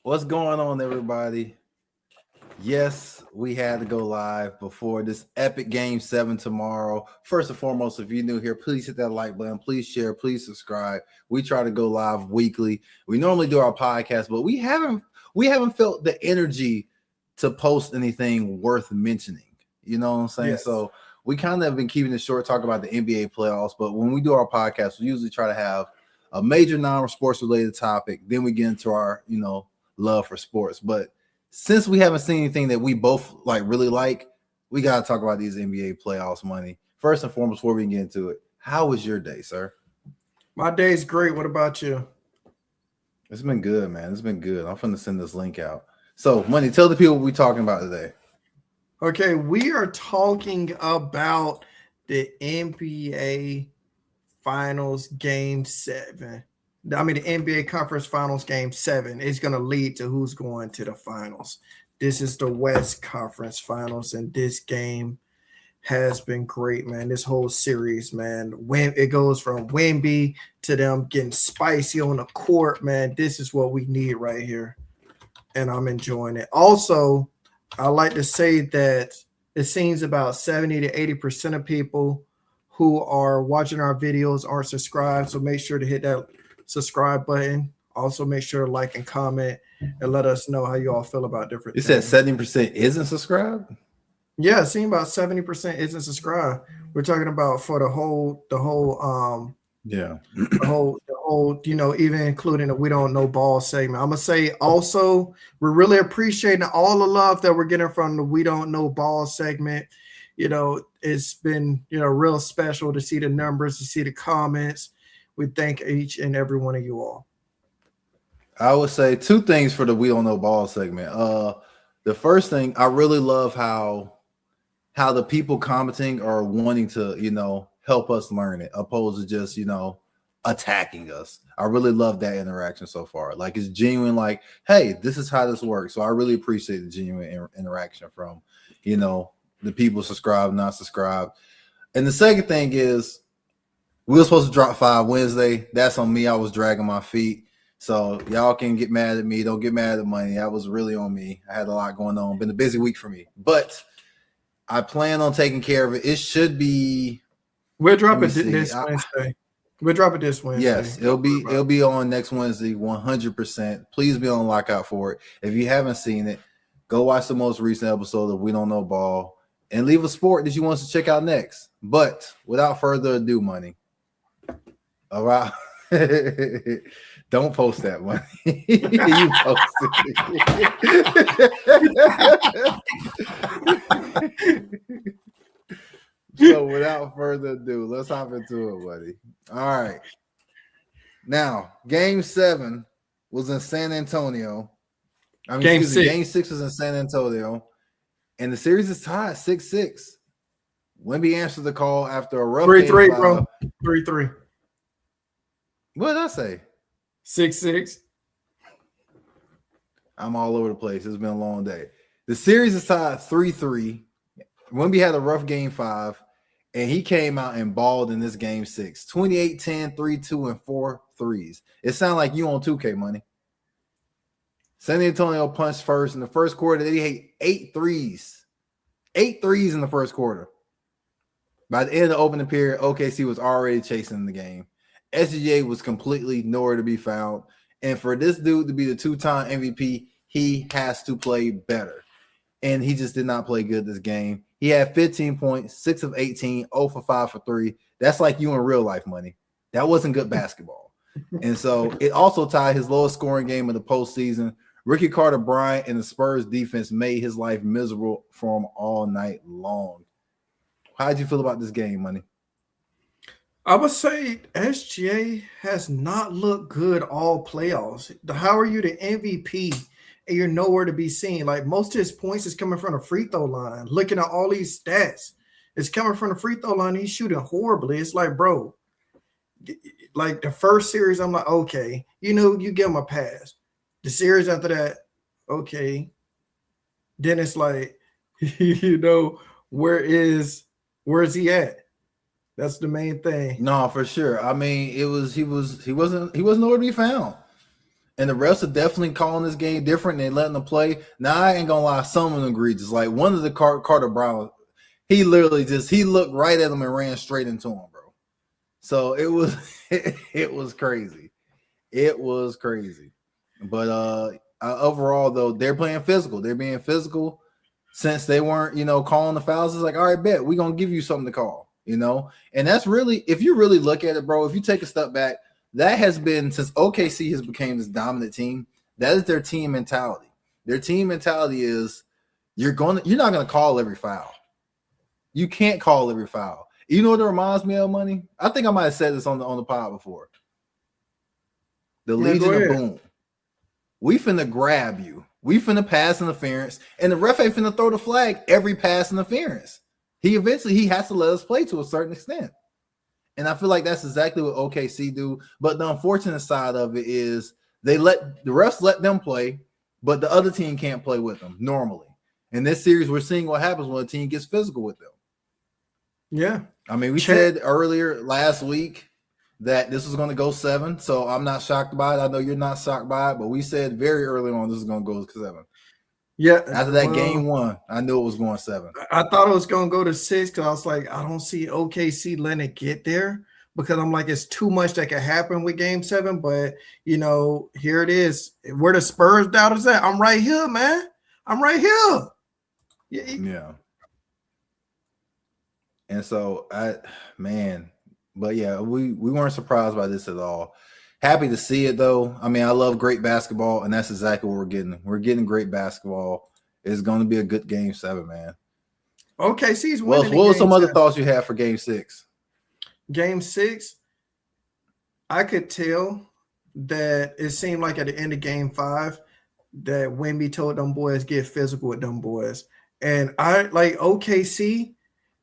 What's going on, everybody? Yes, we had to go live before this epic game 7 tomorrow. First and foremost, if you're new here, please hit that like button. Please share. Please subscribe. We try to go live weekly. We normally do our podcast, but we haven't felt the energy to post anything worth mentioning. You know what I'm saying? Yes. So we kind of have been keeping it short, talk about the NBA playoffs. But when we do our podcast, we usually try to have a major non-sports related topic. Then we get into our, love for sports. But since we haven't seen anything that we both really like, we got to talk about these NBA playoffs, money. First and foremost, before we get into it, how was your day, sir? My day's great. What about you? It's been good, man. It's been good. I'm finna send this link out. So, Money, tell the people what we're talking about today. Okay, we are talking about the NBA Finals Game 7. The NBA Conference Finals Game 7 is going to lead to who's going to the finals. This is the West Conference Finals, and this game has been great, man. This whole series, man. When it goes from WEMBY to them getting spicy on the court, man, this is what we need right here, and I'm enjoying it. Also, I like to say that it seems about 70 to 80% of people who are watching our videos are subscribed, so make sure to hit that subscribe button. Also, make sure to like and comment and let us know how you all feel about different things. You said 70% isn't subscribed? Yeah, it seems about 70% isn't subscribed. We're talking about for the whole even including the We Don't Know Ball segment. I'm gonna say also we're really appreciating all the love that we're getting from the We Don't Know Ball segment. It's been real special to see the numbers, to see the comments. We thank each and every one of you all. I would say two things for the We Don't Know Ball segment. The first thing, I really love how the people commenting are wanting to, help us learn it, opposed to just, attacking us. I really love that interaction so far. Like, it's genuine, like, hey, this is how this works. So I really appreciate the genuine interaction from, the people subscribed, not subscribed. And the second thing is, we were supposed to drop 5 Wednesday. That's on me. I was dragging my feet. So y'all can get mad at me. Don't get mad at Money. That was really on me. I had a lot going on. Been a busy week for me. But I plan on taking care of it. It should be. We'll drop it this Wednesday. We'll drop it this Wednesday. Yes, it'll be on next Wednesday, 100%. Please be on lockout for it. If you haven't seen it, go watch the most recent episode of We Don't Know Ball and leave a sport that you want us to check out next. But without further ado, Money. All right. Don't post that, Money. You post it. So without further ado, let's hop into it, buddy. All right. Now, Game 7 was in San Antonio. Game 6 was in San Antonio. And the series is tied 6-6. Wemby answered the call after a rough 3-3, bro. 3-3. What did I say? 6-6. I'm all over the place. It's been a long day. The series is tied 3-3. Wemby had a rough Game 5, and he came out and balled in this Game 6. 28-10, 3-2, and 4 threes. It sounded like you on 2K, Money. San Antonio punched first in the first quarter. They hit 8 threes. 8 threes in the first quarter. By the end of the opening period, OKC was already chasing the game. SGA was completely nowhere to be found. And for this dude to be the 2-time MVP, he has to play better. And he just did not play good this game. He had 15 points, 6 of 18, 0 for 5 for 3. That's like you in real life, Money. That wasn't good basketball. And so it also tied his lowest scoring game of the postseason. Ricky Carter-Bryant and the Spurs defense made his life miserable for him all night long. How did you feel about this game, Money? I would say SGA has not looked good all playoffs. How are you the MVP and you're nowhere to be seen? Like, most of his points is coming from the free throw line. Looking at all these stats, it's coming from the free throw line. He's shooting horribly. It's like, bro, like the first series, I'm like, okay, you give him a pass. The series after that, okay. Then it's like, where's he at? That's the main thing. No, for sure. I mean, he wasn't nowhere to be found. And the refs are definitely calling this game different. They letting them play. Now I ain't gonna lie, some of them egregious. Like one of the Carter Brown, he literally he looked right at him and ran straight into him, bro. So it was it was crazy. It was crazy. But overall though, they're playing physical. They're being physical since they weren't, calling the fouls. It's like, all right, bet we're gonna give you something to call, and that's really, if you really look at it, bro, if you take a step back. That has been since OKC has become this dominant team. That is their team mentality. Their team mentality is you're not gonna call every foul. You can't call every foul. You know what it reminds me of, Money? I think I might have said this on the pod before. The Legion of Boom. We finna grab you. We finna pass interference, and the ref ain't finna throw the flag every pass interference. He has to let us play to a certain extent. And I feel like that's exactly what OKC do. But the unfortunate side of it is the refs let them play, but the other team can't play with them normally. In this series, we're seeing what happens when a team gets physical with them. Yeah. I mean, we said earlier last week that this was going to go 7, so I'm not shocked by it. I know you're not shocked by it, but we said very early on this is going to go 7. Yeah. After that game 1, I knew it was going 7. I thought it was going to go to 6 because I was like, I don't see OKC letting it get there because I'm like, it's too much that could happen with game 7. But, here it is. Where the Spurs doubters at? I'm right here, man. I'm right here. Yeah. And so, but yeah, we weren't surprised by this at all. Happy to see it, though. I mean, I love great basketball, and that's exactly what we're getting. We're getting great basketball. It's going to be a good game 7, man. OKC's winning. What were some other thoughts you had for game 6? Game 6, I could tell that it seemed like at the end of game 5 that Wemby told them boys get physical with them boys. And I like OKC,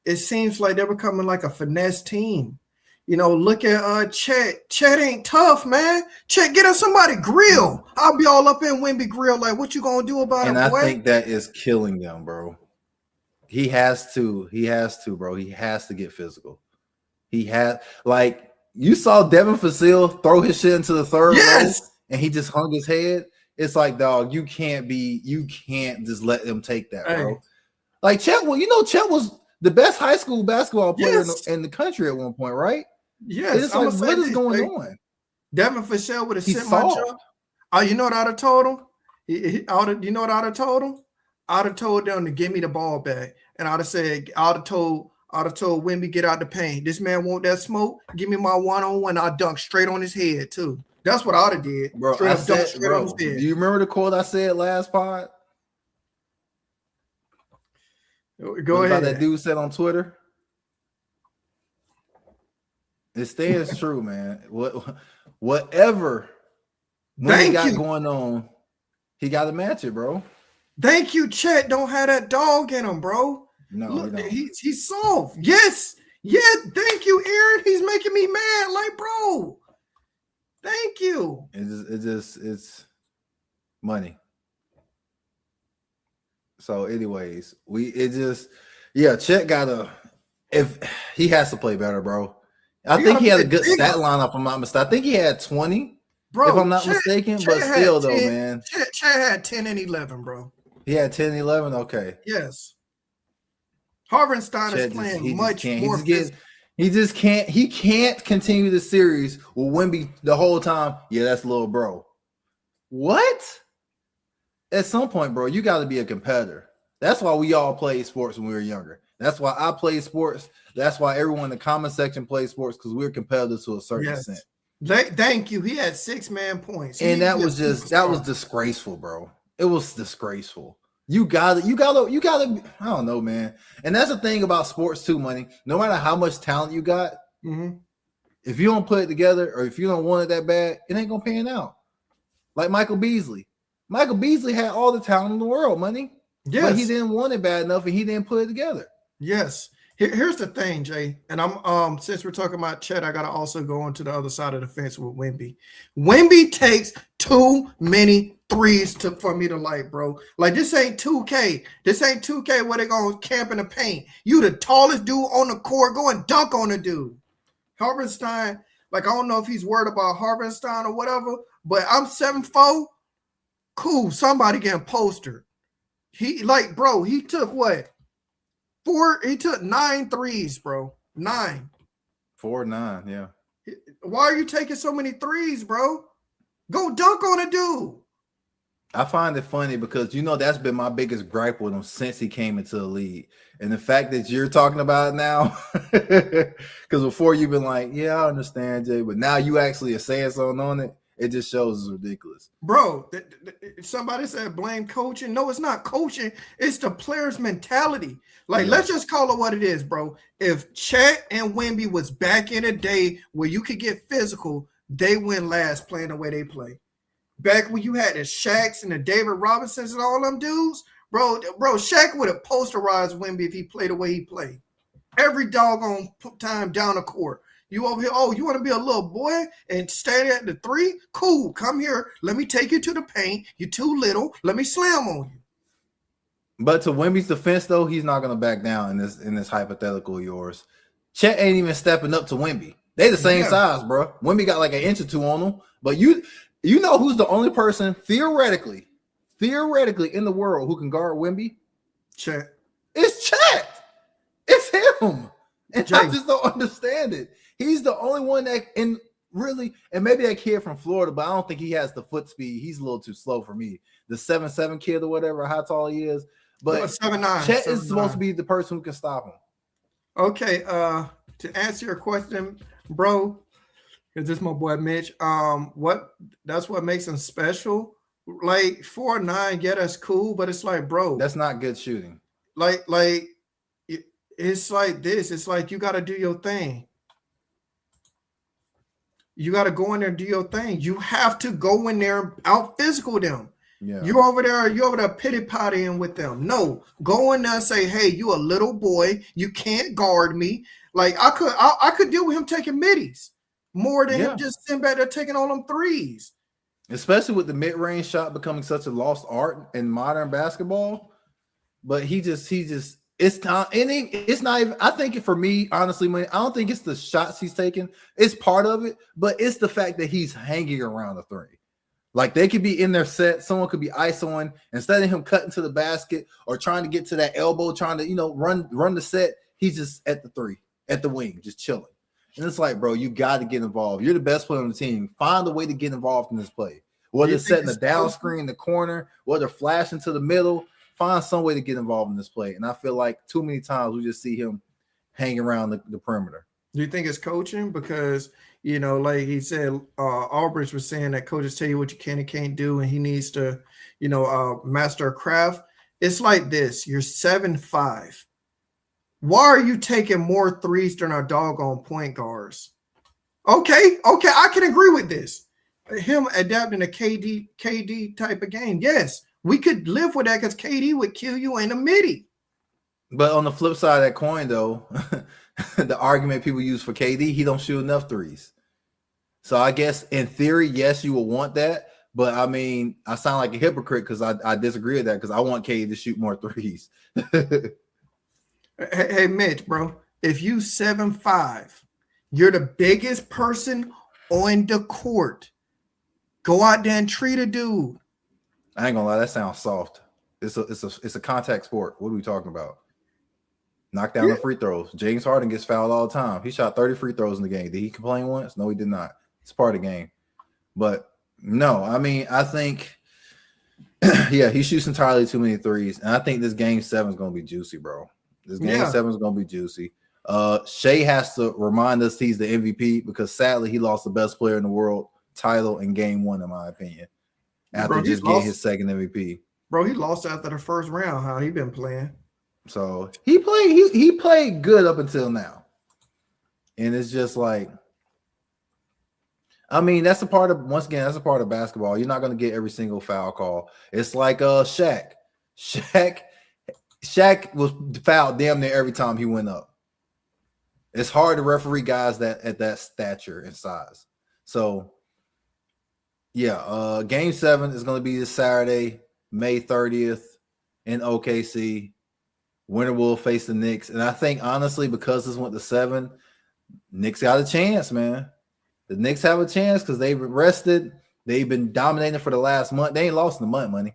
it seems like they're becoming like a finesse team. Look at Chet. Chet ain't tough, man. Chet, get us somebody grill. I'll be all up in Wemby grill. Like, what you gonna do about it, boy? And I think that is killing them, bro. He has to, bro. He has to get physical. You saw Devin Vassell throw his shit into the third row, and he just hung his head. It's like, dog, you can't just let them take that, bro. Hey. Like Chet, Chet was the best high school basketball player in the country at one point, right? Yes. It's like, what is going on? Devin Vassell would have sent my job. Oh, you know what I'd have told him? You know what I'd have told him? I'd have told them to give me the ball back. And I'd have told Wemby, get out the paint. This man want that smoke. Give me my one-on-one. I'll dunk straight on his head, too. That's what I'd have did. Bro, on his head. Do you remember the quote I said last pod? Go ahead. That dude said on Twitter. It stands true, man. Whatever he got going on, he got to match it, bro. Thank you, Chet. Don't have that dog in him, bro. No, look, he's soft. Yes. Yeah, thank you, Aaron. He's making me mad. Like, bro. Thank you. It's money. So, anyways, Chet if he has to play better, bro. I think he had a good stat lineup, if I'm not mistaken. I think he had 20, bro, if I'm not mistaken. But still, 10, though, man. Chet had 10 and 11, bro. He had 10 and 11? Okay. Yes. Harvenstein is playing much more. He can't continue the series with Wemby the whole time. Yeah, that's little bro. What? At some point, bro, you got to be a competitor. That's why we all played sports when we were younger. That's why I played sports. That's why everyone in the comment section plays sports, because we're competitive to a certain extent. Thank you. He had 6-man points. And that was disgraceful, bro. It was disgraceful. You gotta, I don't know, man. And that's the thing about sports too, Money. No matter how much talent you got, if you don't put it together or if you don't want it that bad, it ain't gonna pan out. Like Michael Beasley. Michael Beasley had all the talent in the world, Money. Yes. But he didn't want it bad enough and he didn't put it together. Yes. Here's the thing, Jay. And I'm since we're talking about Chet, I gotta also go on to the other side of the fence with Wemby. Wemby takes too many threes for me to like, bro. Like, this ain't 2K. This ain't 2K where they gonna camp in the paint. You the tallest dude on the court, go and dunk on the dude. Harvenstein, like, I don't know if he's worried about Harvenstein or whatever, But I'm 7'4". Cool. Somebody getting postered. He took what? He took 9 threes, bro. 9. 4-9, yeah. Why are you taking so many threes, bro? Go dunk on a dude. I find it funny because that's been my biggest gripe with him since he came into the league. And the fact that you're talking about it now, because before you've been like, yeah, I understand, Jay, but now you actually are saying something on it, it just shows it's ridiculous. Bro, somebody said blame coaching. No, it's not coaching. It's the player's mentality. Like, let's just call it what it is, bro. If Chet and Wemby was back in a day where you could get physical, they win last playing the way they play. Back when you had the Shaqs and the David Robinsons and all them dudes, bro, Shaq would have posterized Wemby if he played the way he played. Every doggone time down the court. You over here, you want to be a little boy and stand at the 3? Cool, come here. Let me take you to the paint. You're too little. Let me slam on you. But to Wemby's defense, though, he's not going to back down in this hypothetical of yours. Chet ain't even stepping up to Wemby. They the same size, bro. Wemby got like an inch or two on him. But you know who's the only person theoretically in the world who can guard Wemby? Chet. It's Chet. It's him. And Jay. I just don't understand it. He's the only one that and maybe that kid from Florida, but I don't think he has the foot speed. He's a little too slow for me. The 7'7" kid or whatever, how tall he is. But 7'9". Chet is supposed to be the person who can stop him. Okay, to answer your question, bro, because this is my boy Mitch. That's what makes him special. Like 4'9", yeah, that's cool, but it's like, bro, that's not good shooting. It's like this. It's like you got to do your thing. You got to go in there and do your thing. You have to go in there and out physical them. Yeah. You're over there pity pottying with them. No, go in there and say, hey, you a little boy. You can't guard me. Like I could deal with him taking middies more than him just sitting back there taking all them threes. Especially with the mid-range shot becoming such a lost art in modern basketball. But he just it's time. It's not even, I think for me, honestly, man, I don't think it's the shots he's taking. It's part of it, but it's the fact that he's hanging around the 3. Like they could be in their set, someone could be isoing instead of him cutting to the basket or trying to get to that elbow, trying to run the set. He's just at the 3, at the wing, just chilling. And it's like, bro, you got to get involved. You're the best player on the team. Find a way to get involved in this play. Whether it's setting the down screen in the corner, whether flashing to the middle, find some way to get involved in this play. And I feel like too many times we just see him hang around the perimeter. Do you think it's coaching? Because, like he said, Albridge was saying that coaches tell you what you can and can't do, and he needs to, master a craft. It's like this. You're 7'5". Why are you taking more threes than our doggone point guards? Okay, I can agree with this. Him adapting a KD type of game. Yes, we could live with that because KD would kill you in a midi. But on the flip side of that coin, though, the argument people use for KD, he don't shoot enough threes. So I guess in theory, yes, you will want that. But I mean, I sound like a hypocrite because I disagree with that because I want KD to shoot more threes. Hey, Mitch, bro, if you 7'5", you're the biggest person on the court. Go out there and treat a dude. I ain't gonna lie, that sounds soft. It's a contact sport. What are we talking about? Knock down the free throws. James Harden gets fouled all the time. He shot 30 free throws in the game. Did he complain once? No, he did not. It's part of the game. But no, I mean, I think, he shoots entirely too many threes. And I think this game 7 is gonna be juicy, bro. This game 7 is gonna be juicy. Shea has to remind us he's the MVP because sadly he lost the best player in the world title in game 1, in my opinion. After just getting his second MVP. Bro, he lost after the first round. How he been playing? So he played good up until now. And it's just like, I mean, that's a part of basketball. You're not going to get every single foul call. It's like Shaq. Shaq was fouled damn near every time he went up. It's hard to referee guys that at that stature and size. So game 7 is going to be this Saturday, May 30th in OKC. Winner will face the Knicks. And I think, honestly, because this went to 7, Knicks got a chance, man. The Knicks have a chance because they've rested They've been dominating for the last month. They ain't lost in the month, money.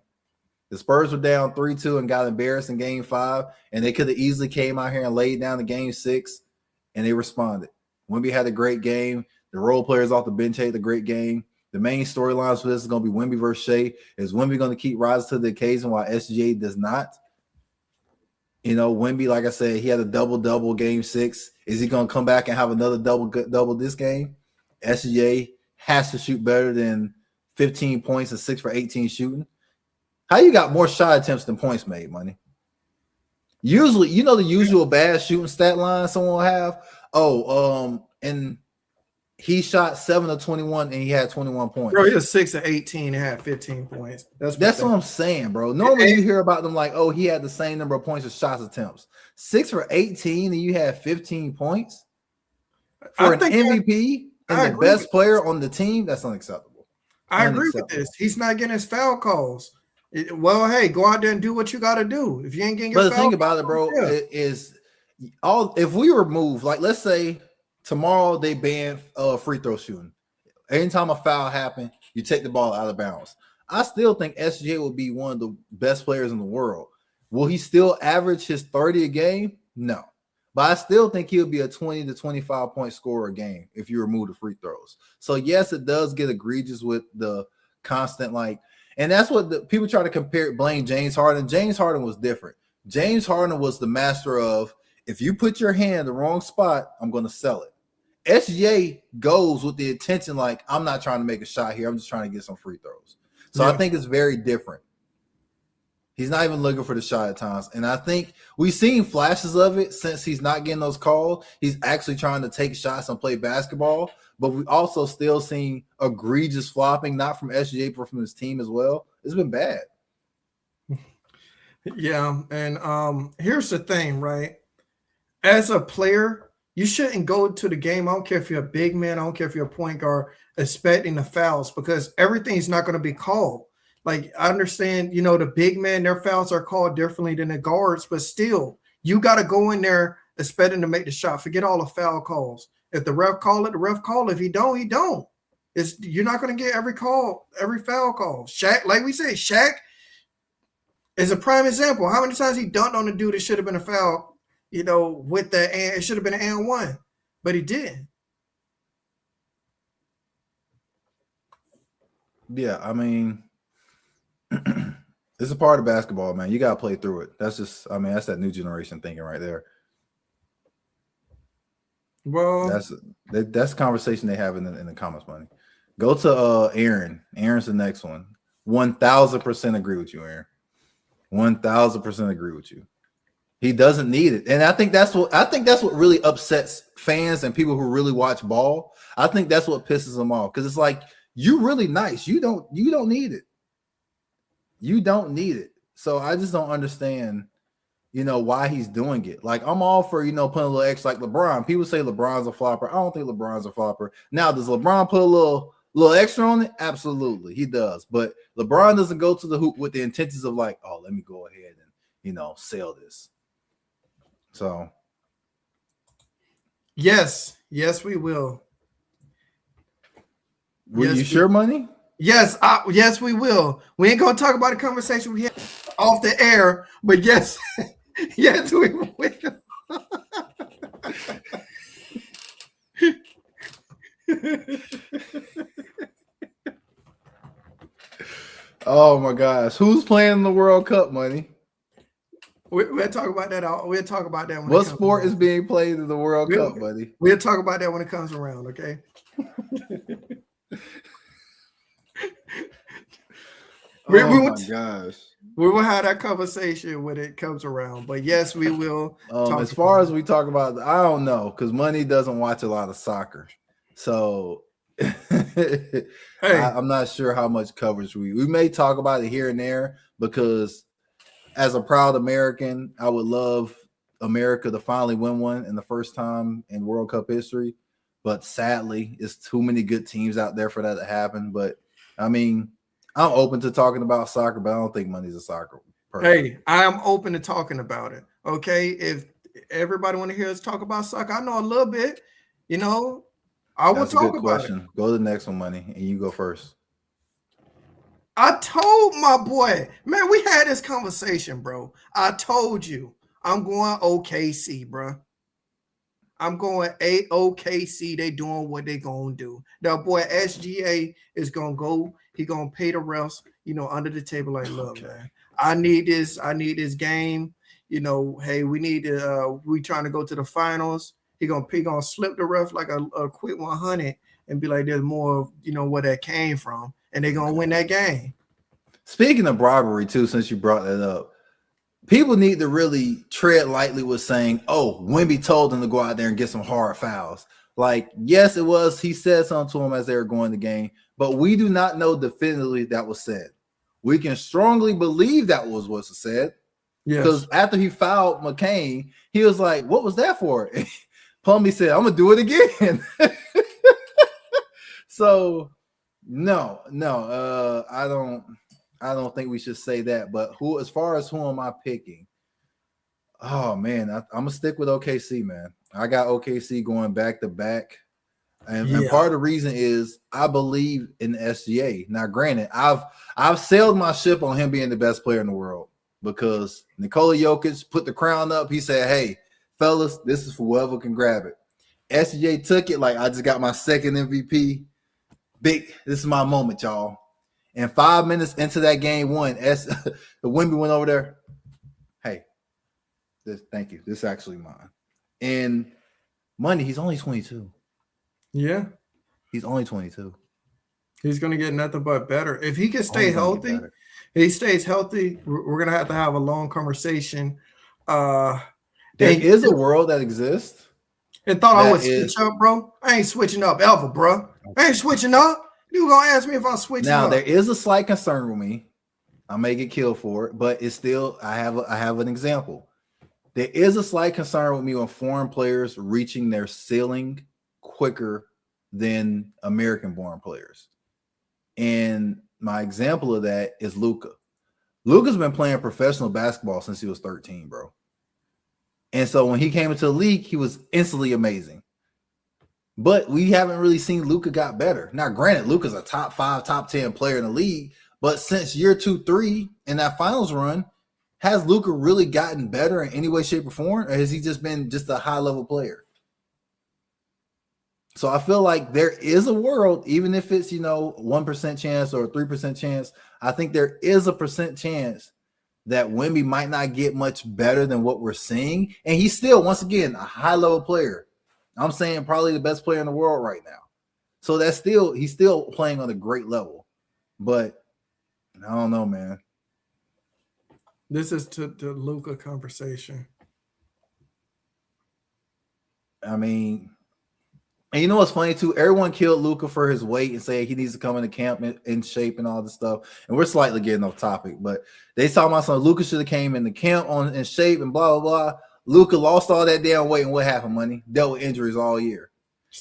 The Spurs were down 3-2 and got embarrassed in game 5, and they could have easily came out here and laid down the game 6, and they responded. Wemby had a great game. The role players off the bench had a great game. The main storylines for this is going to be Wemby versus Shea. Is Wemby going to keep rising to the occasion while SGA does not? Wemby, like I said, he had a double-double game 6. Is he going to come back and have another double this game? SGA has to shoot better than 15 points and 6 for 18 shooting. How you got more shot attempts than points made, money? Usually, the usual bad shooting stat line someone will have. And he shot 7 of 21 and he had 21 points. Bro, he was 6 of 18 and had 15 points. That's what I'm saying, bro. Normally you hear about them like, oh, he had the same number of points as shots attempts. 6 for 18 and you had 15 points for an MVP and the best player on the team. That's unacceptable. I agree with this. He's not getting his foul calls. Well, hey, go out there and do what you got to do. If you ain't getting your foul calls. But the thing about it, bro, is if we remove, like, let's say tomorrow they ban free throw shooting. Anytime a foul happens, you take the ball out of bounds. I still think SGA will be one of the best players in the world. Will he still average his 30 a game? No. But I still think he'll be a 20 to 25 point scorer a game if you remove the free throws. So, yes, it does get egregious with the constant, and that's what the people try to blame James Harden. James Harden was different. James Harden was the master of, if you put your hand in the wrong spot, I'm going to sell it. SGA goes with the intention, I'm not trying to make a shot here. I'm just trying to get some free throws. So I think it's very different. He's not even looking for the shot at times. And I think we've seen flashes of it since he's not getting those calls. He's actually trying to take shots and play basketball. But we also still seen egregious flopping, not from SGA, but from his team as well. It's been bad. Yeah. And here's the thing, right? As a player, you shouldn't go to the game. I don't care if you're a big man. I don't care if you're a point guard, expecting the fouls, because everything's not going to be called. I understand, the big men, their fouls are called differently than the guards, but still, you got to go in there expecting to make the shot. Forget all the foul calls. If the ref call it, the ref call it. If he don't, he don't. You're not going to get every foul call. Shaq, like we said, Shaq is a prime example. How many times he dunked on the dude that should have been a foul, with it should have been an and one, but he didn't. Yeah, I mean, it's a part of basketball, man. You got to play through it. That's that's that new generation thinking right there. Well, that's a conversation they have in the comments, money. Go to Aaron. Aaron's the next one. 1,000% agree with you, Aaron. 1,000% agree with you. He doesn't need it, and I think that's what really upsets fans and people who really watch ball. I think that's what pisses them off, because it's like, you're really nice. You don't need it. You don't need it. So I just don't understand, why he's doing it. I'm all for, putting a little extra, like LeBron. People say LeBron's a flopper. I don't think LeBron's a flopper. Now, does LeBron put a little extra on it? Absolutely, he does. But LeBron doesn't go to the hoop with the intentions of let me go ahead and, sell this. So. Yes, we will. Were you sure, money? Yes, yes, we will. We ain't gonna talk about the conversation we had off the air, but yes, yes, we will. Oh my gosh, who's playing the World Cup, money? We'll talk about that. We'll talk about that. What sport is being played in the World Cup, buddy? We'll talk about that when it comes around. Okay. My gosh. We will have that conversation when it comes around. But yes, we will. As far as we talk about, I don't know, because Money doesn't watch a lot of soccer. So I'm not sure how much coverage we may talk about it here and there, because as a proud American, I would love America to finally win one in the first time in World Cup history. But sadly, it's too many good teams out there for that to happen. But I mean, I'm open to talking about soccer, but I don't think Money's a soccer person. Hey, I'm open to talking about it. Okay. If everybody want to hear us talk about soccer, I know a little bit, I will talk about it. Go to the next one, Money, and you go first. I told my boy, man, we had this conversation, bro. I told you I'm going OKC, bro. I'm going OKC. They doing what they gonna do. That boy SGA is gonna go. He gonna pay the refs, under the table. Like, look, man, I need this. I need this game. Hey, we need to. We trying to go to the finals. He gonna slip the ref like a quick 100 and be like, there's more. Where that came from, and they gonna win that game. Speaking of bribery, too, since you brought that up. People need to really tread lightly with saying, oh, Wemby told them to go out there and get some hard fouls. Like, yes, it was. He said something to him as they were going the game, but we do not know definitively that was said. We can strongly believe that was what was said. Because after he fouled McCain, he was like, what was that for? Plumlee said, I'm going to do it again. So, no, I don't think we should say that, but as far as who am I picking? Oh man, I'm gonna stick with OKC, man. I got OKC going back to back, and part of the reason is I believe in the SGA. Now, granted, I've sailed my ship on him being the best player in the world because Nikola Jokic put the crown up. He said, "Hey, fellas, this is for whoever can grab it." SGA took it like I just got my second MVP. This is my moment, y'all. And 5 minutes into that game one, the Wemby went over there. Hey, thank you. This is actually mine. And money, he's only 22. Yeah. He's only 22. He's going to get nothing but better. If he can stay healthy, he stays healthy, we're going to have a long conversation. There is a world that exists. And thought I would switch up, bro. I ain't switching up ever, bro. I ain't switching up. You gonna ask me if I'm switching now? Up. There is a slight concern with me. I may get killed for it, but it's still I have an example. There is a slight concern with me on foreign players reaching their ceiling quicker than American-born players. And my example of that is Luka. Luka's been playing professional basketball since he was 13, bro. And so when he came into the league, he was instantly amazing. But we haven't really seen Luka got better. Now, granted, Luka's a top 5, top 10 player in the league, but since year 2, 3 in that finals run, has Luka really gotten better in any way, shape, or form, or has he just been just a high-level player? So I feel like there is a world, even if it's 1% chance or a 3% chance, I think there is a percent chance that Wemby might not get much better than what we're seeing, and he's still, once again, a high-level player. I'm saying probably the best player in the world right now. So he's still playing on a great level. But I don't know, man. This is to the Luka conversation. I mean, and you know what's funny too? Everyone killed Luka for his weight and say he needs to come into camp in shape and all this stuff. And we're slightly getting off topic, but they talking about something. Luka should have came in the camp in shape and blah, blah, blah. Luka lost all that damn weight, and what happened, money? Dealt with injuries all year.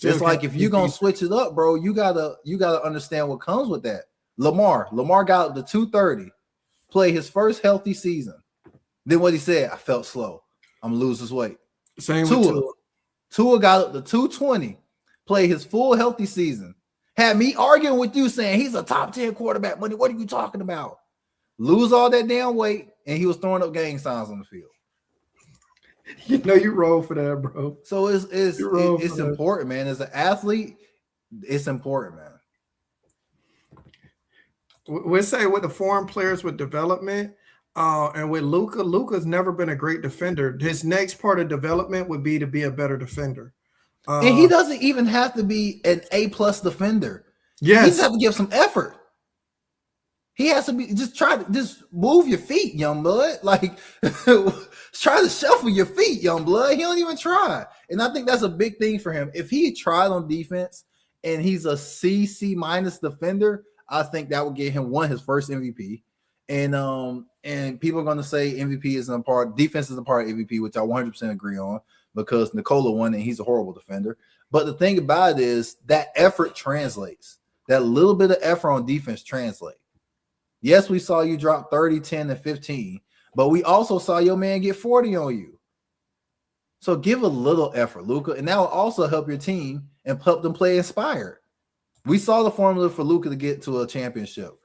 It's like if you're gonna switch it up, bro, you gotta understand what comes with that. Lamar got up to 230, played his first healthy season. Then what he said, I felt slow. I'm gonna lose this weight. Same with Tua. Tua got up to 220, played his full healthy season. Had me arguing with you saying he's a top 10 quarterback. Money, what are you talking about? Lose all that damn weight, and he was throwing up gang signs on the field. You roll for that, bro. So it's important, man. As an athlete, it's important, man. We'll say with the foreign players with development, and with Luka's never been a great defender. His next part of development would be to be a better defender. And he doesn't even have to be an A+ defender. Yes. He just have to give some effort. He has to be just move your feet, young blood. Like try to shuffle your feet, young blood. He don't even try. And I think that's a big thing for him. If he tried on defense and he's a C- defender, I think that would get him his first MVP. And people are going to say MVP isn't a part, defense isn't a part of MVP, which I 100% agree on because Nikola won and he's a horrible defender. But the thing about it is that effort translates. That little bit of effort on defense translates. Yes, we saw you drop 30, 10, and 15, but we also saw your man get 40 on you. So give a little effort, Luka, and that will also help your team and help them play inspired. We saw the formula for Luka to get to a championship.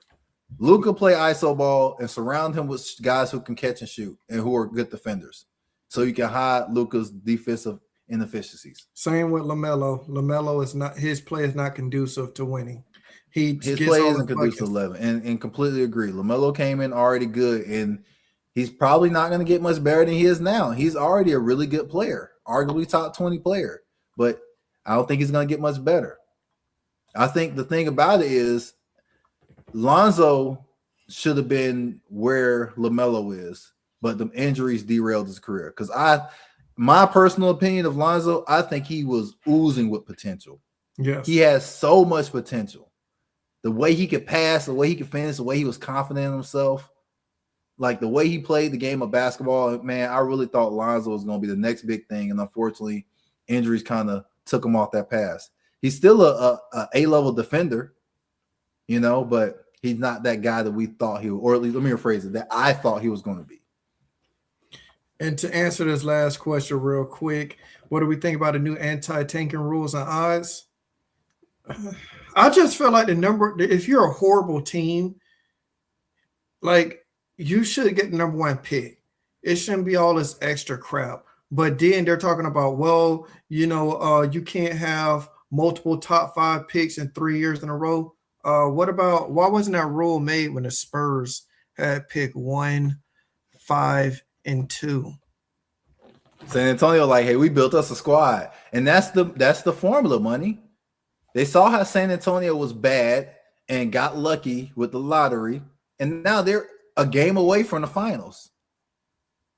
Luka play iso ball and surround him with guys who can catch and shoot and who are good defenders, so you can hide Luka's defensive inefficiencies. Same with LaMelo. LaMelo is not, his play is not conducive to winning. His play isn't conducive to 11, and completely agree. LaMelo came in already good, and he's probably not going to get much better than he is now. He's already a really good player, arguably top 20 player, but I don't think he's going to get much better. I think the thing about it is Lonzo should have been where LaMelo is, but the injuries derailed his career. Because my personal opinion of Lonzo, I think he was oozing with potential. Yes. He has so much potential. The way he could pass, the way he could finish, the way he was confident in himself, like the way he played the game of basketball, man, I really thought Lonzo was going to be the next big thing. And unfortunately, injuries kind of took him off that path. He's still a A-level defender, but he's not that guy that we thought he would, or at least let me rephrase it, that I thought he was going to be. And to answer this last question real quick, what do we think about the new anti-tanking rules and odds? I just feel like if you're a horrible team, like you should get the number one pick. It shouldn't be all this extra crap. But then they're talking about, you can't have multiple top 5 picks in 3 years in a row. Why wasn't that rule made when the Spurs had pick 1, 5, and 2? San Antonio, like, hey, we built us a squad, and that's the formula, money. They saw how San Antonio was bad and got lucky with the lottery, and now they're a game away from the finals.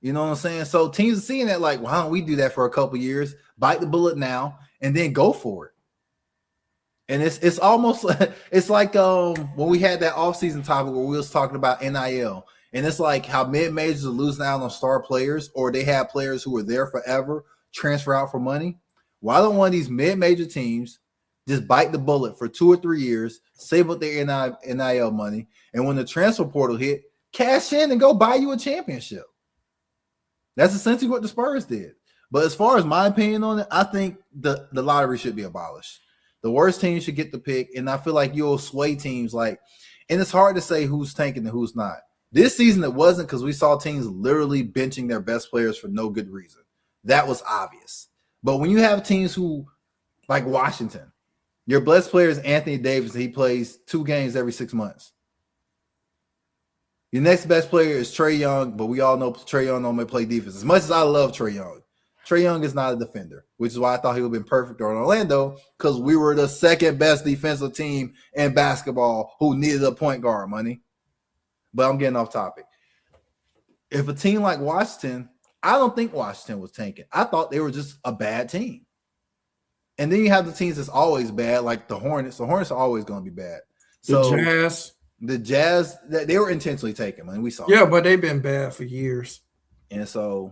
You know what I'm saying? So teams are seeing that, like, why don't we do that for a couple years, bite the bullet now, and then go for it. And it's almost it's like when we had that offseason topic where we was talking about NIL, and it's like how mid-majors are losing out on star players, or they have players who are there forever transfer out for money. Why don't one of these mid-major teams just bite the bullet for 2 or 3 years, save up their NIL money, and when the transfer portal hit, cash in and go buy you a championship? That's essentially what the Spurs did. But as far as my opinion on it, I think the lottery should be abolished. The worst team should get the pick, and I feel like you'll sway teams and it's hard to say who's tanking and who's not. This season it wasn't, because we saw teams literally benching their best players for no good reason. That was obvious. But when you have teams who, like Washington, your best player is Anthony Davis, he plays 2 games every 6 months. Your next best player is Trae Young, but we all know Trae Young only play defense. As much as I love Trae Young, Trae Young is not a defender, which is why I thought he would have been perfect on Orlando, because we were the second best defensive team in basketball who needed a point guard, money. But I'm getting off topic. If a team like Washington, I don't think Washington was tanking. I thought they were just a bad team. And then you have the teams that's always bad, like the Hornets. The Hornets are always going to be bad. So the Jazz, they were intentionally taken. I mean, we saw. Yeah, but they've been bad for years. And so,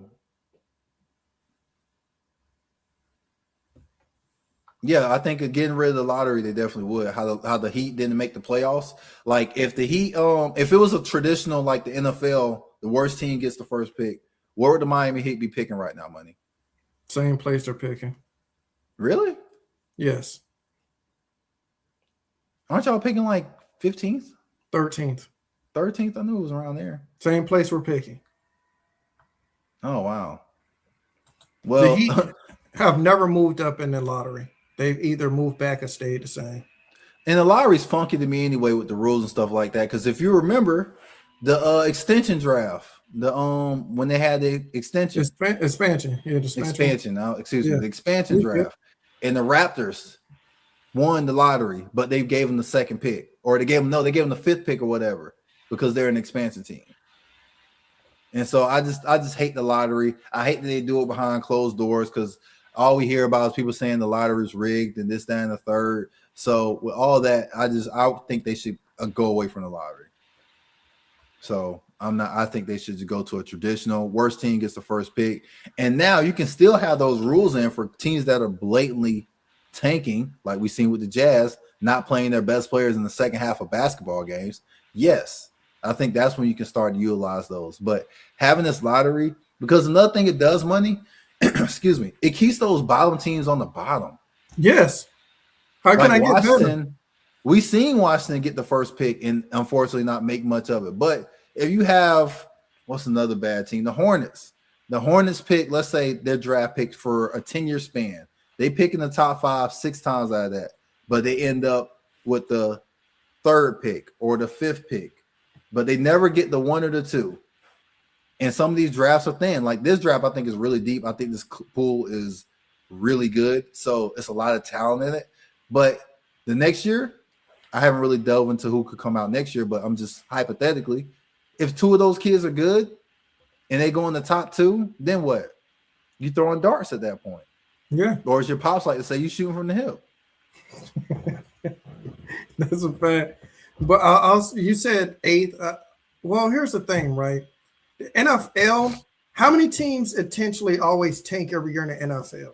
yeah, I think getting rid of the lottery, they definitely would. How the Heat didn't make the playoffs. Like if the Heat, if it was a traditional like the NFL, the worst team gets the first pick. Where would the Miami Heat be picking right now, money? Same place they're picking. Really? Yes. Aren't y'all picking like 15th? 13th. 13th? I knew it was around there. Same place we're picking. Oh, wow. Well, the Heat have never moved up in the lottery. They've either moved back or stayed the same. And the lottery's funky to me anyway with the rules and stuff like that. Because if you remember the extension draft, when they had the extension expansion, yeah, the expansion. The expansion draft, and the Raptors won the lottery, but they gave them the second pick, or they gave them the 5th pick or whatever, because they're an expansion team. And so I just hate the lottery. I hate that they do it behind closed doors, because all we hear about is people saying the lottery is rigged and this, that, and the third. So with all that, I think they should go away from the lottery. So I think they should go to a traditional worst team gets the first pick. And now you can still have those rules in for teams that are blatantly tanking, like we've seen with the Jazz, not playing their best players in the second half of basketball games. Yes, I think that's when you can start to utilize those. But having this lottery, because another thing it does, money, excuse me, it keeps those bottom teams on the bottom. Yes. How can I get better? We seen Washington get the first pick and unfortunately not make much of it. But if you have what's another bad team? The Hornets. The Hornets pick, let's say their draft pick for a 10-year span. They pick in the top 5 6 times out of that, but they end up with the 3rd pick or the 5th pick, but they never get the 1 or the 2. And some of these drafts are thin. Like this draft, I think is really deep. I think this pool is really good. So it's a lot of talent in it. But the next year, I haven't really delved into who could come out next year, but I'm just hypothetically, if 2 of those kids are good and they go in the top 2, then what? You throwing darts at that point. Yeah. Or as your pops like to say, you shooting from the hip. That's a fact. But you said 8th. Well, here's the thing, right? The NFL, how many teams intentionally always tank every year in the NFL?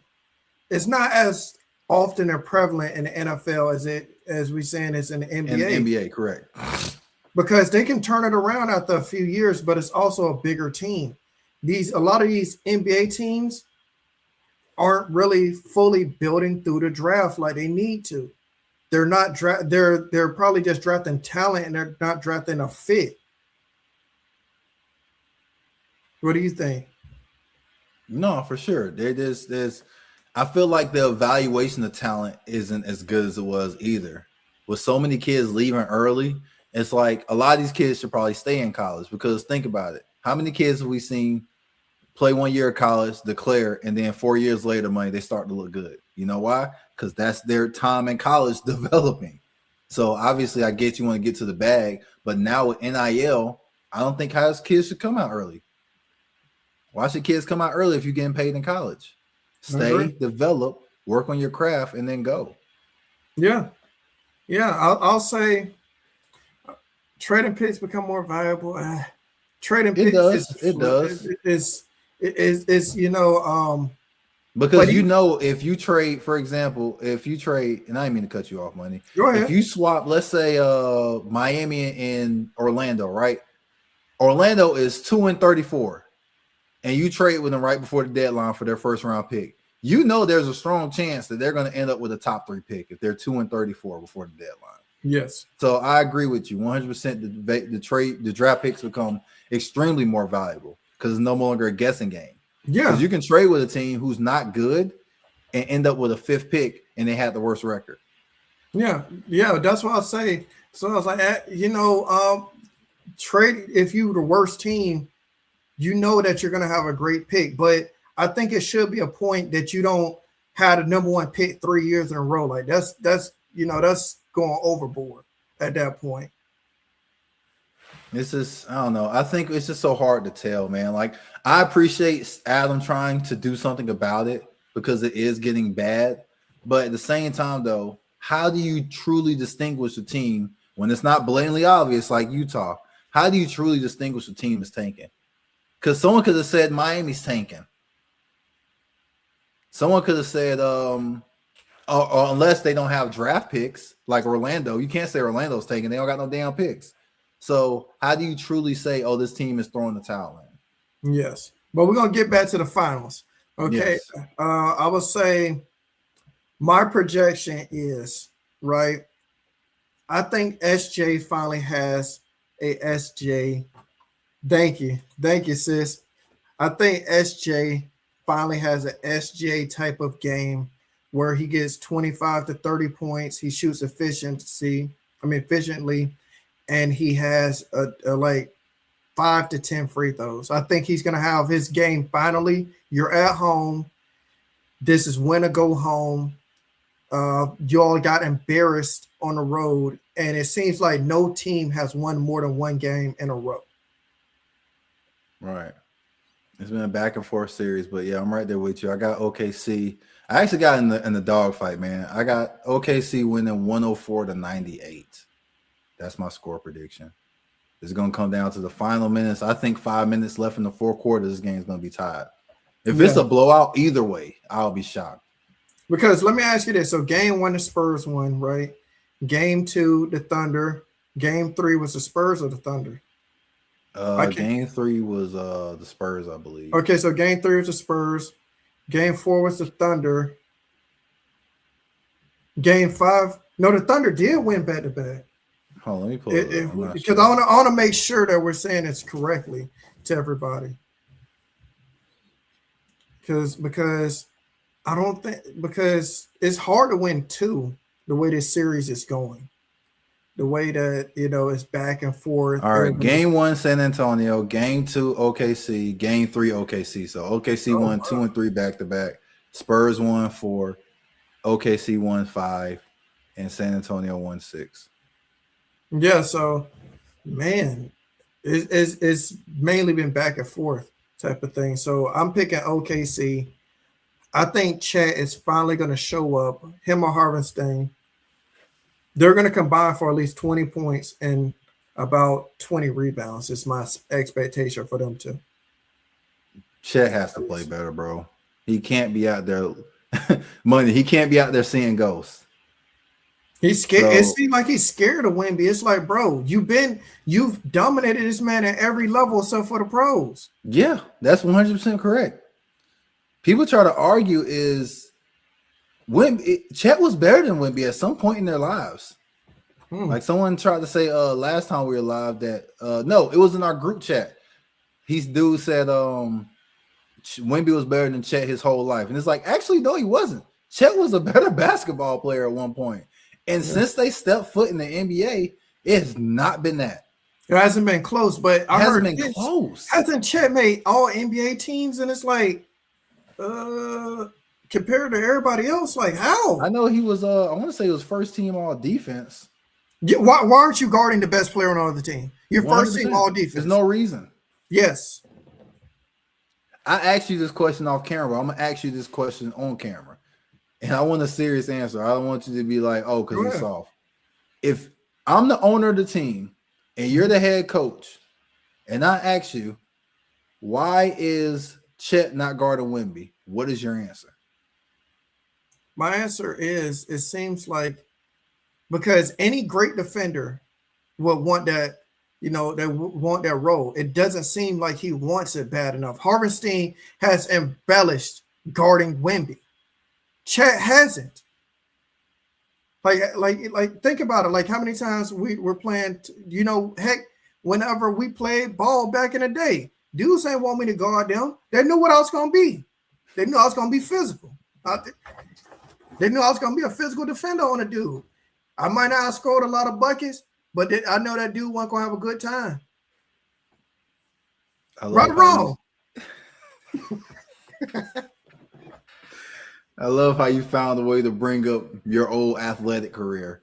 It's not as often or prevalent in the NFL as we saying it's in the NBA. In the NBA, correct. Because they can turn it around after a few years, but it's also a bigger team. A lot of these NBA teams aren't really fully building through the draft like they need to. They're not they're probably just drafting talent and they're not drafting a fit. What do you think? No, for sure. There's I feel like the evaluation of talent isn't as good as it was either. With so many kids leaving early, it's like a lot of these kids should probably stay in college because think about it. How many kids have we seen play 1 year of college, declare, and then 4 years later, they start to look good? You know why? Because that's their time in college developing. So obviously, I get you want to get to the bag, but now with NIL, I don't think high school kids should come out early. Why should kids come out early if you're getting paid in college? Stay, develop, work on your craft, and then go. Yeah. I'll say trading picks become more valuable. Trading picks does. It's because if you trade, for example, and I didn't mean to cut you off, Money. Go ahead. If you swap, let's say Miami and Orlando, right? Orlando is 2-34. And you trade with them right before the deadline for their first round pick, there's a strong chance that they're going to end up with a top 3 pick if they're 2-34 before the deadline. Yes. So I agree with you 100%. The draft picks become extremely more valuable because it's no longer a guessing game. Yeah. Because you can trade with a team who's not good and end up with a 5th pick and they had the worst record. Yeah. That's what I'll say. So I was like, trade if you're the worst team. That you're going to have a great pick, but I think it should be a point that you don't have the number 1 pick 3 years in a row. Like that's going overboard at that point. It's just, I don't know. I think it's just so hard to tell, man. Like I appreciate Adam trying to do something about it because it is getting bad. But at the same time, though, how do you truly distinguish a team when it's not blatantly obvious like Utah? How do you truly distinguish a team is tanking? Because someone could have said Miami's tanking. Someone could have said, or unless they don't have draft picks like Orlando, you can't say Orlando's tanking. They don't got no damn picks. So how do you truly say, oh, this team is throwing the towel in? Yes. But we're going to get back to the finals. Okay. Yes. I would say my projection is, right, I think SJ finally has a SJ. Thank you, sis. I think SJ finally has an SJ type of game where he gets 25 to 30 points. He shoots efficiently, and he has a like 5 to 10 free throws. I think he's going to have his game finally. You're at home. This is when to go home. You all got embarrassed on the road, and it seems like no team has won more than 1 game in a row. Right. It's been a back and forth series, but yeah, I'm right there with you. I got OKC. I actually got in the dog fight, man. I got OKC winning 104 to 98. That's my score prediction. It's going to come down to the final minutes. I think 5 minutes left in the 4th quarter. This game is going to be tied. If it's a blowout, either way, I'll be shocked. Because let me ask you this. So game 1, the Spurs won, right? Game 2, the Thunder. Game 3 was the Spurs or the Thunder? Game 3 was the Spurs, I believe. Okay, so game 3 was the Spurs. Game 4 was the Thunder. Game 5. No, the Thunder did win back to back. Hold on, let me pull it up. Because I want to make sure that we're saying this correctly to everybody. Because I don't think because it's hard to win 2 the way this series is going. The way that it's back and forth. All right, game 1 San Antonio, game 2 OKC, game 3 OKC. So OKC won 2 and 3 back to back. Spurs won 4, OKC won 5, and San Antonio won 6. Yeah, so man, it's mainly been back and forth type of thing. So I'm picking OKC. I think Chet is finally going to show up. Him or Harvenstein. They're going to combine for at least 20 points and about 20 rebounds. Is my expectation for them to. Chet has to play better, bro. He can't be out there money. He can't be out there seeing ghosts. He's scared. So, it seems like he's scared of Wemby. It's like, bro, you've dominated this man at every level except for the pros. Yeah, that's 100% correct. People try to argue is Chet was better than Wemby at some point in their lives. Like someone tried to say last time we were live that no, it was in our group chat. Dude said Wemby was better than Chet his whole life. And it's like, actually, no, he wasn't. Chet was a better basketball player at one point. And since they stepped foot in the NBA, it has not been that. It hasn't been close, but I heard been close. Hasn't Chet made all NBA teams? And it's like, compared to everybody else, like how? I know he was. I want to say he was first team all defense. Yeah, why aren't you guarding the best player on the other team? You're 100%. First team all defense. There's no reason. Yes. I asked you this question off camera. I'm gonna ask you this question on camera. And I want a serious answer. I don't want you to be like, oh, because he's soft. If I'm the owner of the team and you're the head coach, and I ask you, why is Chet not guarding Wemby? What is your answer? My answer is, it seems like because any great defender would want that, they want that role. It doesn't seem like he wants it bad enough. Harvenstein has embellished guarding Wemby. Chet hasn't. Like think about it. Like how many times we were playing, heck, whenever we played ball back in the day, dudes ain't want me to guard them. They knew what I was going to be. They knew I was going to be physical. They knew I was going to be a physical defender on a dude. I might not have scored a lot of buckets, but I know that dude wasn't going to have a good time. Right or wrong. I love how you found a way to bring up your old athletic career.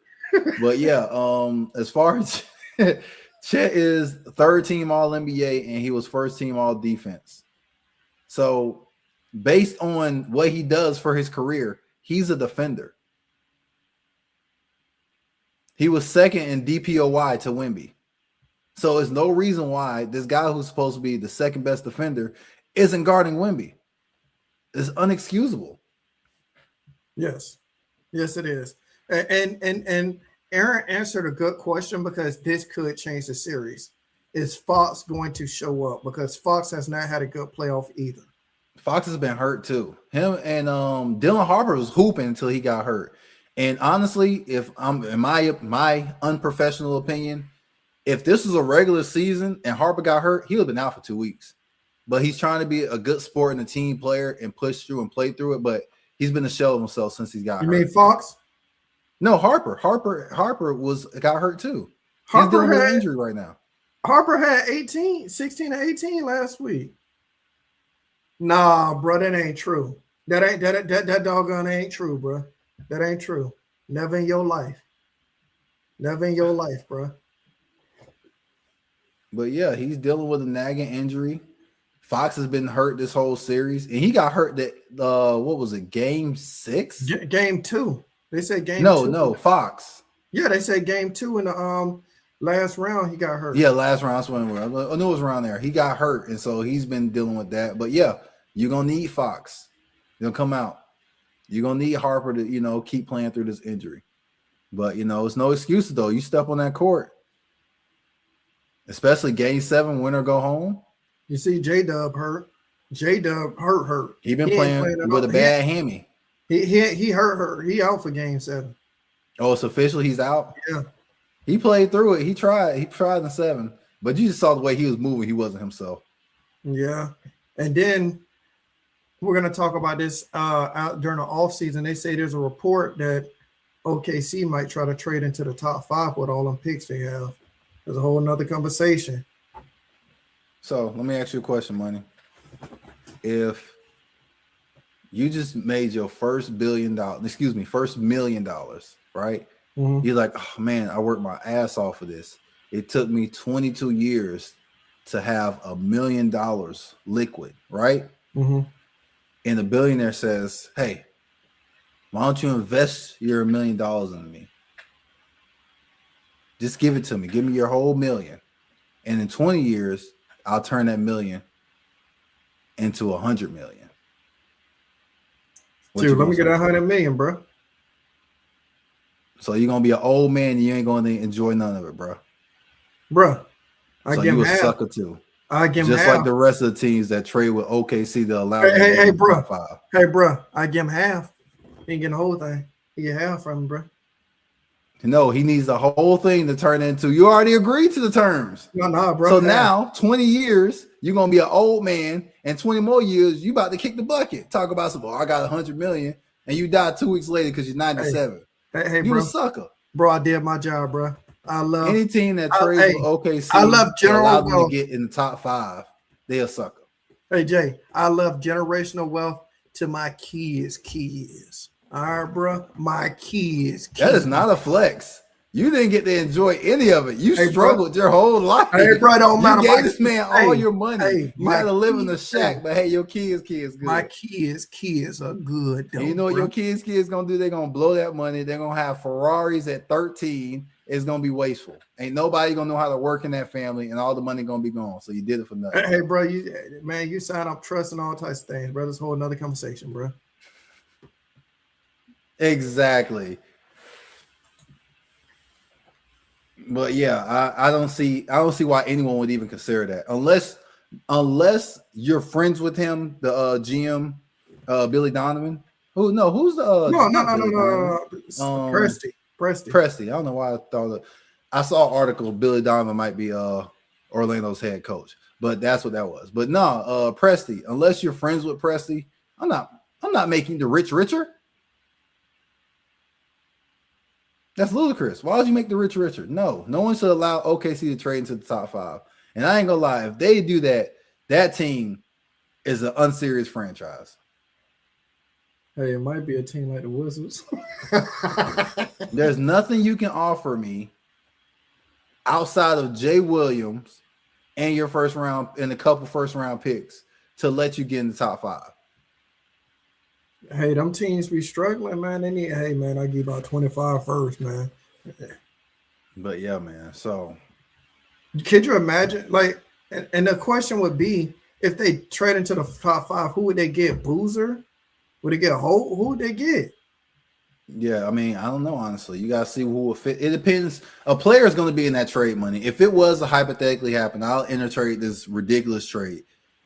But yeah, as far as Chet is third team all NBA and he was first team all defense. So based on what he does for his career, he's a defender. He was second in DPOY to Wemby. So there's no reason why this guy who's supposed to be the second best defender isn't guarding Wemby. It's unexcusable. Yes, it is. And Aaron answered a good question because this could change the series. Is Fox going to show up? Because Fox has not had a good playoff either. Fox has been hurt too. Him and Dylan Harper was hooping until he got hurt. And honestly, if I'm in my unprofessional opinion, if this was a regular season and Harper got hurt, he would have been out for 2 weeks. But he's trying to be a good sport and a team player and push through and play through it. But he's been a shell of himself since he got hurt. You mean Fox? No, Harper. Harper got hurt too. He's dealing with an injury right now. Harper had 16 to 18 last week. Nah, bro, that ain't true. That doggone ain't true, bro. That ain't true. Never in your life. Never in your life, bro. But yeah, he's dealing with a nagging injury. Fox has been hurt this whole series, and he got hurt that what was it, game 6? Game 2. They said game 2. No, Fox. Yeah, they said game 2 in the last round he got hurt. Yeah, last round. I knew it was around there. He got hurt, and so he's been dealing with that. But yeah, you're gonna need Fox. He'll come out. You're gonna need Harper to, keep playing through this injury. But it's no excuses though. You step on that court, especially game 7, win or go home. You see J-Dub hurt. J-Dub hurt. He been playing with a bad hammy. He hurt. He out for game 7. Oh, it's official. He's out. Yeah. He played through it. He tried in 7, but you just saw the way he was moving. He wasn't himself. Yeah. And then we're going to talk about this out during the offseason. They say there's a report that OKC might try to trade into the top 5 with all them picks they have. There's a whole nother conversation. So let me ask you a question, Money. If you just made your first $1 million, right? Mm-hmm. You're like, oh man, I worked my ass off for this. It took me 22 years to have $1 million liquid, right? Mm-hmm. And the billionaire says, hey, why don't you invest your $1 million into me? Just give it to me. Give me your whole $1 million. And in 20 years, I'll turn that $1 million into $100 million. Dude, let me get $100 million, bro. So you're gonna be an old man and you ain't gonna enjoy none of it, bro. Bro, I so give him you a half. Sucker too. I give him just half. like the rest of the teams that trade with OKC to allow. Hey, bro. Hey, bro. I give him half. He ain't getting the whole thing. He get half from him, bro. No, he needs the whole thing to turn into. You already agreed to the terms. No, bro. So now, 20 years, you're gonna be an old man, and 20 more years, you about to kick the bucket. Talk about some. Oh, I got $100 million, and you died 2 weeks later because you're 97. Hey, you bro. a sucker. Bro, I did my job, bro. I love any team that trades with OKC. I love general wealth. Them to get in the top 5. They a sucker. Hey Jay, I love generational wealth to my kids. All right, bro. My kids. That is not a flex. You didn't get to enjoy any of it. You struggled your whole life. Hey, bro, don't matter. You gave this man all your money. Hey, you got to live in the shack, but hey, your kids good. My kids are good. Though, and you know what your kids gonna do? They're gonna blow that money. They're gonna have Ferraris at 13. It's gonna be wasteful. Ain't nobody gonna know how to work in that family, and all the money gonna be gone. So you did it for nothing. Hey, bro, you sign up trust and all types of things, bro. This whole another conversation, bro. Exactly. But yeah, I don't see why anyone would even consider that unless you're friends with him, the GM, Billy Donovan. Who's the no. Presti. I don't know why I thought I saw an article Billy Donovan might be Orlando's head coach, but that's what that was. But no, Presti. Unless you're friends with Presti, I'm not making the rich richer. That's ludicrous. Why would you make the rich richer? No one should allow OKC to trade into the top 5. And I ain't gonna lie, if they do that, that team is an unserious franchise. Hey, it might be a team like the Wizards. There's nothing you can offer me outside of Jay Williams and your first round and a couple first round picks to let you get in the top 5. Hey, them teams be struggling, man. I give about 25 first, man. But yeah, man. So could you imagine? And the question would be, if they trade into the top 5, who would they get? Boozer? Would they get Holt? Who would they get? Yeah, I mean, I don't know, honestly. You got to see who will fit. It depends. A player is going to be in that trade money. If it was to hypothetically happen, I'll intertrade this ridiculous trade.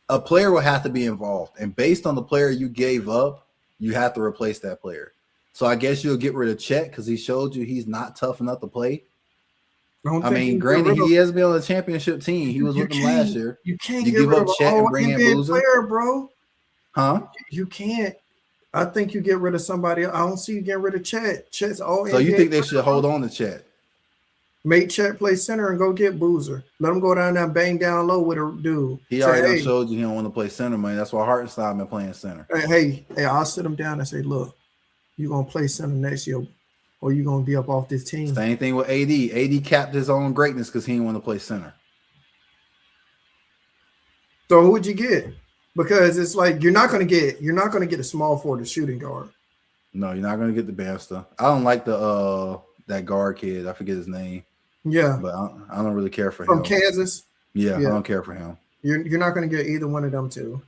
A player will have to be involved. And based on the player you gave up, you have to replace that player. So I guess you'll get rid of Chet because he showed you he's not tough enough to play. I mean, granted, he has been on a championship team. He was with them last year. You can't give up Chet and bring in Boozer, player, bro. Huh? You can't. I think you get rid of somebody else. I don't see you getting rid of Chet. Chet's all. So you think they should hold on to Chet? Make Chet play center and go get Boozer. Let him go down there and bang down low with a dude. He already showed you he don't want to play center, man. That's why Hartenstein been playing center. Hey, I'll sit him down and say, look, you're going to play center next year or you're going to be up off this team. Same thing with AD. AD capped his own greatness because he didn't want to play center. So who would you get? Because it's like you're not going to get a small forward shooting guard. No, you're not going to get the Bamster. I don't like the that guard kid. I forget his name. Yeah, but I don't really care for him. From Kansas? Yeah, I don't care for him. You're not going to get either one of them two.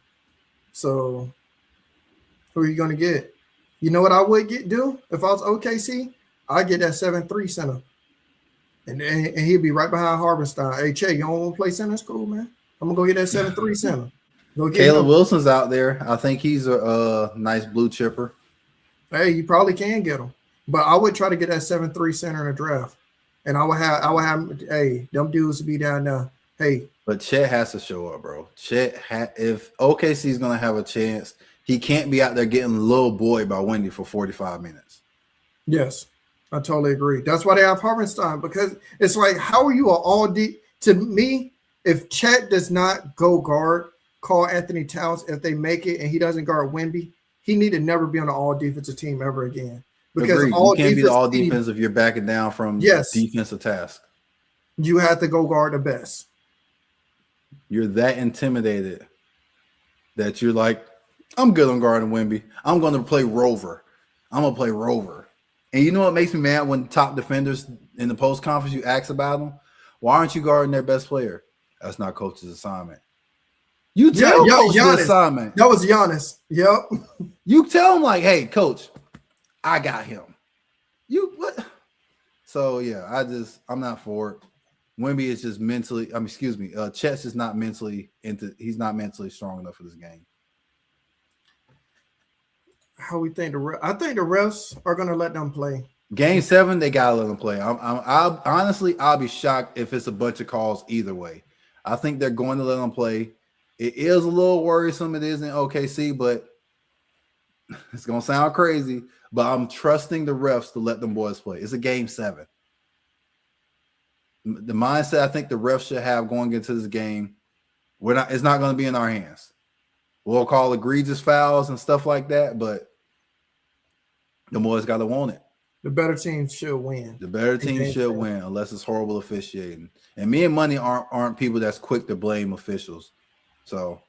So who are you going to get? You know what I would do if I was OKC? I'd get that 7-3 center. And he'd be right behind Hartenstein. Hey, Che, you don't want to play center? That's cool, man. I'm going to go get that 7-3 center. Caleb Wilson's out there. I think he's a nice blue chipper. Hey, you probably can get him. But I would try to get that 7-3 center in the draft. And I would have, hey, them dudes to be down there. Hey. But Chet has to show up, bro. If OKC is going to have a chance, he can't be out there getting little boy by Wendy for 45 minutes. Yes, I totally agree. That's why they have Hartenstein, because it's like, how are you all deep? To me, if Chet does not go guard Karl Anthony Towns, if they make it and he doesn't guard Wemby, he need to never be on an all defensive team ever again. Because Agreed. You can't be the all defense if you're backing down from defensive task. You have to go guard the best. You're that intimidated that you're like, I'm good on guarding Wemby. I'm going to play Rover. I'm going to play Rover. And you know what makes me mad when top defenders in the post conference, you ask about them? Why aren't you guarding their best player? That's not coach's assignment. You tell coach the assignment. That was Giannis. Yep. You tell him like, hey, coach, I got him. You what? So yeah, I'm not for it. Wemby is just mentally. Chet's is not mentally he's not mentally strong enough for this game. How we think I think the refs are gonna let them play. Game 7, they gotta let them play. I'll be shocked if it's a bunch of calls either way. I think they're going to let them play. It is a little worrisome. It is in OKC, but it's gonna sound crazy. But I'm trusting the refs to let them boys play. It's a game 7. The mindset I think the refs should have going into this game, it's not going to be in our hands. We'll call egregious fouls and stuff like that, but the boys got to want it. The better team should win. The better team should win unless it's horrible officiating. And me and Money aren't people that's quick to blame officials. So,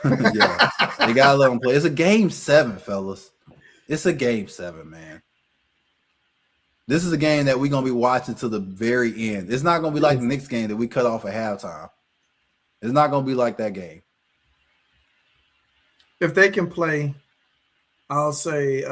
yeah, they got to let them play. It's a game 7, fellas. It's a game 7, man. This is a game that we're going to be watching to the very end. It's not going to be like the Knicks game that we cut off at halftime. It's not going to be like that game. If they can play, I'll say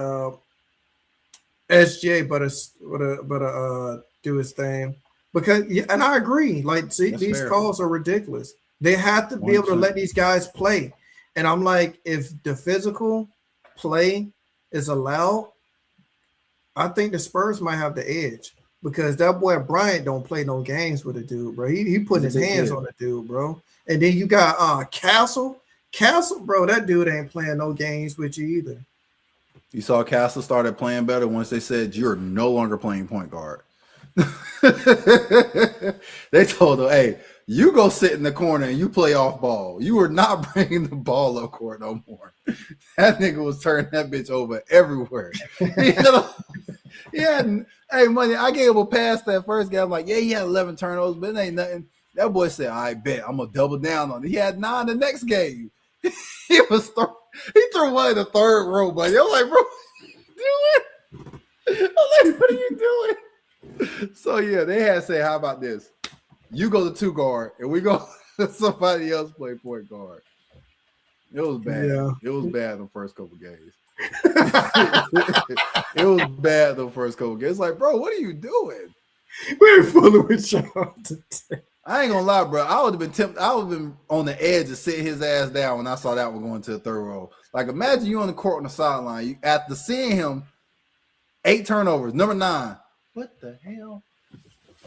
SGA, but do his thing. Because, and I agree. Like, see, that's these fair. Calls are ridiculous. They have to be 100%. Able to let these guys play. And I'm like, if the physical play is allowed, I think the Spurs might have the edge because that boy Bryant don't play no games with a dude, bro. He put his hands on the dude, bro. And then you got Castle, bro. That dude ain't playing no games with you either. You saw Castle started playing better once they said you're no longer playing point guard. They told him, hey, you go sit in the corner and you play off ball. You are not bringing the ball up court no more. That nigga was turning that bitch over everywhere. Hey, Money, I gave him a pass that first game. I'm like, yeah, he had 11 turnovers, but it ain't nothing. That boy said, I bet I'm going to double down on it. He had 9 the next game. He threw one in the third row, buddy. I'm like, bro, what are you doing? I'm like, what are you doing? So, yeah, they had to say, how about this? You go to 2 guard, and we go somebody else play point guard. It was bad. Yeah. It was bad the first couple games. It was bad the first couple games. It's like, bro, what are you doing? We're fooling with y'all today. I ain't gonna lie, bro. I would have been tempted. I would have been on the edge to sit his ass down when I saw that one going to the third row. Like, imagine you on the court on the sideline. You after seeing him, 8 turnovers, number 9. What the hell?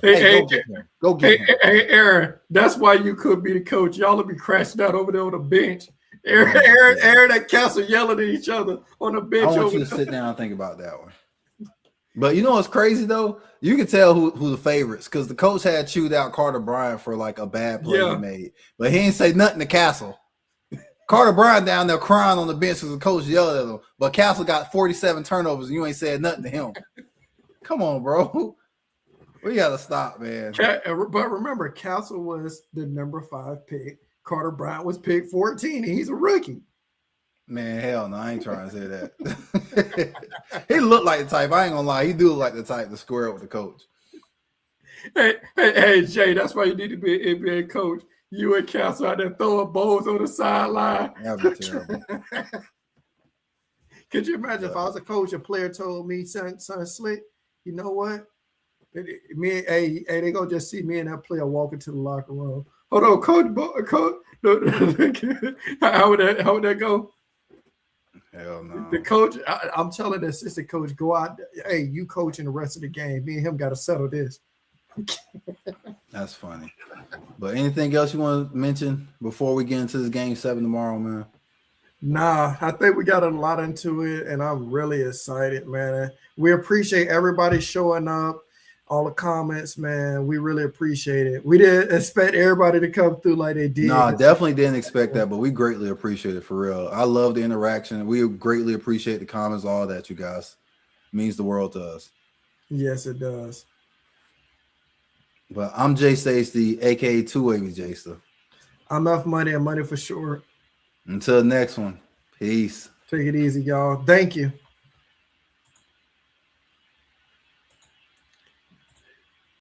Hey, go get him. Hey, Aaron, that's why you could be the coach. Y'all will be crashing out over there on the bench. Aaron, that Castle yelling at each other on the bench. I want you to sit down and think about that one. But you know what's crazy though? You can tell who the favorites because the coach had chewed out Carter Bryant for like a bad play he made, but he ain't say nothing to Castle. Carter Bryant down there crying on the bench because the coach yelled at him, but Castle got 47 turnovers and you ain't said nothing to him. Come on, bro. We gotta stop, man. But remember, Castle was the number 5 pick. Carter Bryant was picked 14, and he's a rookie. Man, hell no, I ain't trying to say that. He looked like the type. I ain't gonna lie, he do look like the type to square up with the coach. Hey, Jay, that's why you need to be an NBA coach. You and Castle out there throwing balls on the sideline. That'd be terrible. Could you imagine if I was a coach, a player told me, son Slick, you know what? They gonna just see me and that player walking to the locker room. Hold on, coach. How would that go? Hell no. The coach, I'm telling the assistant coach, go out. Hey, you coaching the rest of the game. Me and him got to settle this. That's funny. But anything else you want to mention before we get into this game 7 tomorrow, man? Nah, I think we got a lot into it, and I'm really excited, man. We appreciate everybody showing up, all the comments, man. We really appreciate it. We didn't expect everybody to come through like they did. No, I definitely didn't expect that, but we greatly appreciate it, for real. I love the interaction. We greatly appreciate the comments, all that, you guys. It means the world to us. Yes, it does. But I'm Jay Stacey, aka 2 Jayster. I'm F Money and Money for Sure. Until next one, peace. Take it easy, y'all. Thank you.